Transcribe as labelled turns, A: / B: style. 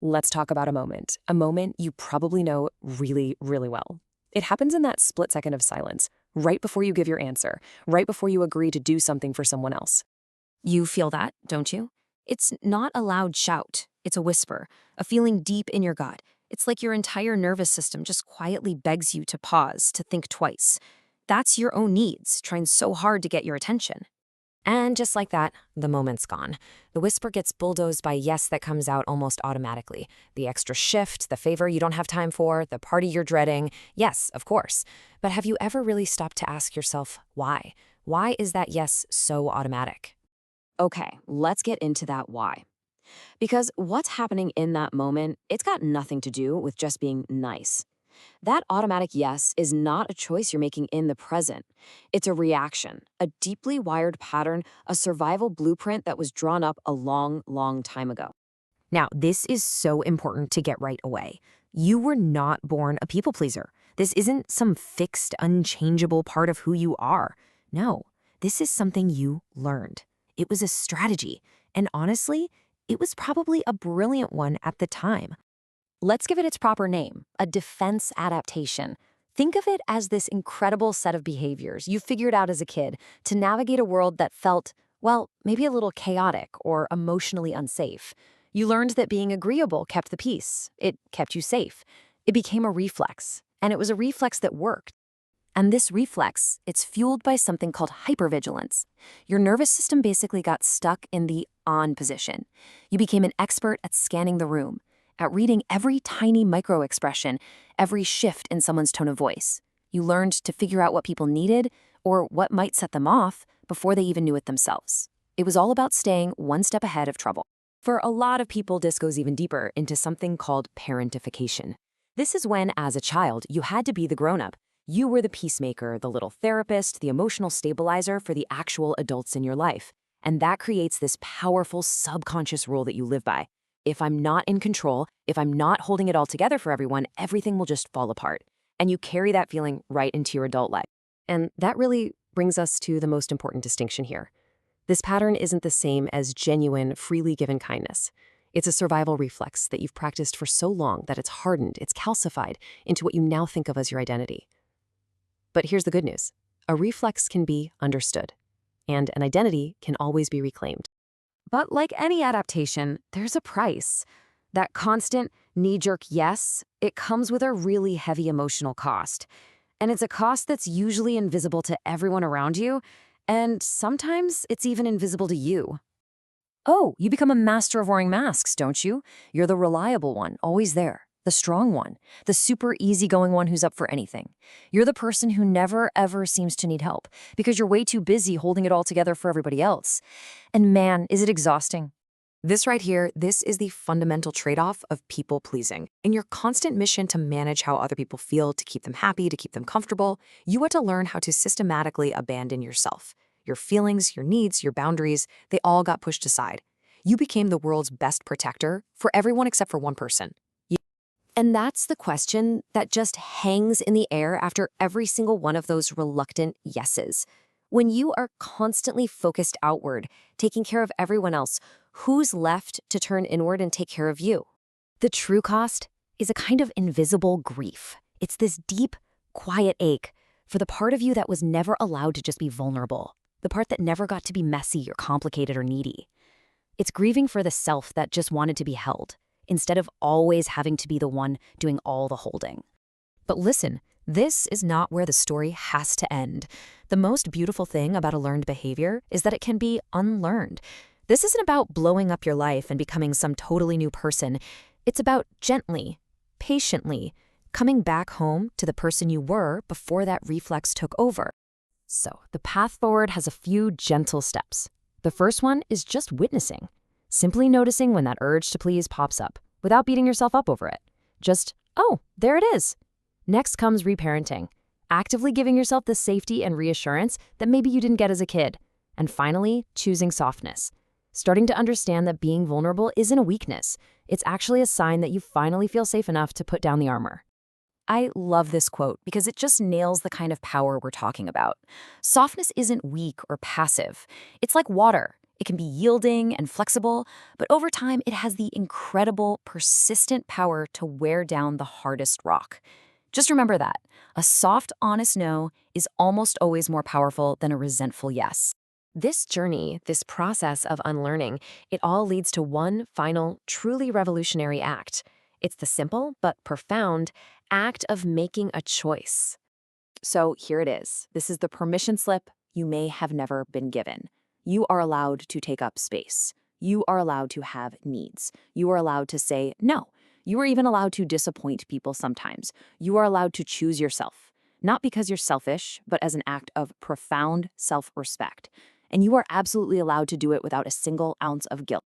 A: Let's talk about a moment you probably know really, really well. It happens in that split second of silence, right before you give your answer, right before you agree to do something for someone else.
B: You feel that, don't you? It's not a loud shout. It's a whisper, a feeling deep in your gut. It's like your entire nervous system just quietly begs you to pause, to think twice. That's your own needs, trying so hard to get your attention. And just like that, the moment's gone. The whisper gets bulldozed by yes that comes out almost automatically. The extra shift, the favor you don't have time for, the party you're dreading. Yes, of course. But have you ever really stopped to ask yourself why? Why is that yes so automatic?
C: Okay, let's get into that why. Because what's happening in that moment, it's got nothing to do with just being nice. That automatic yes is not a choice you're making in the present. It's a reaction, a deeply wired pattern, a survival blueprint that was drawn up a long, long time ago.
B: Now, this is so important to get right away. You were not born a people pleaser. This isn't some fixed, unchangeable part of who you are. No, this is something you learned. It was a strategy. And honestly, it was probably a brilliant one at the time.
C: Let's give it its proper name, a defense adaptation. Think of it as this incredible set of behaviors you figured out as a kid to navigate a world that felt, well, maybe a little chaotic or emotionally unsafe. You learned that being agreeable kept the peace. It kept you safe. It became a reflex, and it was a reflex that worked. And this reflex, it's fueled by something called hypervigilance. Your nervous system basically got stuck in the on position. You became an expert at scanning the room, at reading every tiny micro-expression, every shift in someone's tone of voice. You learned to figure out what people needed or what might set them off before they even knew it themselves. It was all about staying one step ahead of trouble. For a lot of people, this goes even deeper into something called parentification. This is when, as a child, you had to be the grown-up. You were the peacemaker, the little therapist, the emotional stabilizer for the actual adults in your life. And that creates this powerful subconscious rule that you live by. If I'm not in control, if I'm not holding it all together for everyone, everything will just fall apart. And you carry that feeling right into your adult life.
A: And that really brings us to the most important distinction here. This pattern isn't the same as genuine, freely given kindness. It's a survival reflex that you've practiced for so long that it's hardened, it's calcified into what you now think of as your identity. But here's the good news. A reflex can be understood, and an identity can always be reclaimed.
C: But like any adaptation, there's a price. That constant knee-jerk yes, it comes with a really heavy emotional cost. And it's a cost that's usually invisible to everyone around you, and sometimes it's even invisible to you. Oh, you become a master of wearing masks, don't you? You're the reliable one, always there. The strong one, the super easygoing one who's up for anything. You're the person who never, ever seems to need help because you're way too busy holding it all together for everybody else. And man, is it exhausting.
B: This right here, this is the fundamental trade-off of people-pleasing. In your constant mission to manage how other people feel, to keep them happy, to keep them comfortable, you had to learn how to systematically abandon yourself. Your feelings, your needs, your boundaries, they all got pushed aside. You became the world's best protector for everyone except for one person.
C: And that's the question that just hangs in the air after every single one of those reluctant yeses. When you are constantly focused outward, taking care of everyone else, who's left to turn inward and take care of you? The true cost is a kind of invisible grief. It's this deep, quiet ache for the part of you that was never allowed to just be vulnerable, the part that never got to be messy or complicated or needy. It's grieving for the self that just wanted to be held, instead of always having to be the one doing all the holding.
B: But listen, this is not where the story has to end. The most beautiful thing about a learned behavior is that it can be unlearned. This isn't about blowing up your life and becoming some totally new person. It's about gently, patiently, coming back home to the person you were before that reflex took over. So the path forward has a few gentle steps. The first one is just witnessing. Simply noticing when that urge to please pops up, without beating yourself up over it. Just, oh, there it is. Next comes reparenting, actively giving yourself the safety and reassurance that maybe you didn't get as a kid. And finally, choosing softness. Starting to understand that being vulnerable isn't a weakness. It's actually a sign that you finally feel safe enough to put down the armor. I love this quote because it just nails the kind of power we're talking about. Softness isn't weak or passive. It's like water.
C: It can be yielding and flexible, but over time, it has the incredible, persistent power to wear down the hardest rock. Just remember that. A soft, honest no is almost always more powerful than a resentful yes.
A: This journey, this process of unlearning, it all leads to one final, truly revolutionary act. It's the simple but profound act of making a choice.
C: So here it is. This is the permission slip you may have never been given. You are allowed to take up space. You are allowed to have needs. You are allowed to say no. You are even allowed to disappoint people sometimes. You are allowed to choose yourself, not because you're selfish, but as an act of profound self-respect. And you are absolutely allowed to do it without a single ounce of guilt.